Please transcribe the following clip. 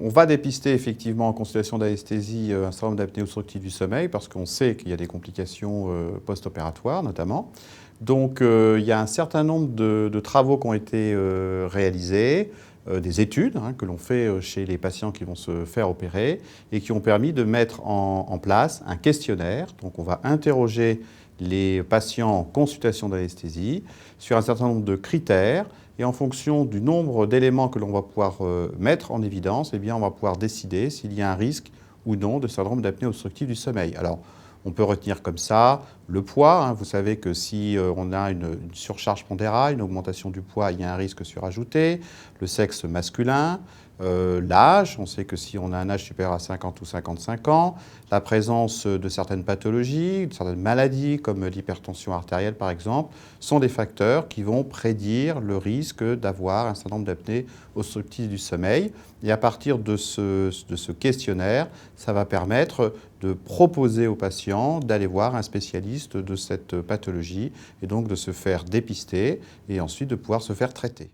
On va dépister effectivement en consultation d'anesthésie un syndrome d'apnée obstructive du sommeil parce qu'on sait qu'il y a des complications post-opératoires notamment. Donc il y a un certain nombre de travaux qui ont été réalisés, des études que l'on fait chez les patients qui vont se faire opérer et qui ont permis de mettre en place un questionnaire. Donc on va interroger les patients en consultation d'anesthésie sur un certain nombre de critères et en fonction du nombre d'éléments que l'on va pouvoir mettre en évidence, eh bien, on va pouvoir décider s'il y a un risque ou non de syndrome d'apnée obstructive du sommeil. Alors, on peut retenir comme ça le poids. Vous savez que si on a une surcharge pondérale, une augmentation du poids, il y a un risque surajouté. Le sexe masculin, l'âge, on sait que si on a un âge supérieur à 50 ou 55 ans, la présence de certaines pathologies, de certaines maladies comme l'hypertension artérielle par exemple, sont des facteurs qui vont prédire le risque d'avoir un syndrome d'apnée obstructive du sommeil. Et à partir de ce questionnaire, ça va permettre de proposer aux patients d'aller voir un spécialiste de cette pathologie et donc de se faire dépister et ensuite de pouvoir se faire traiter.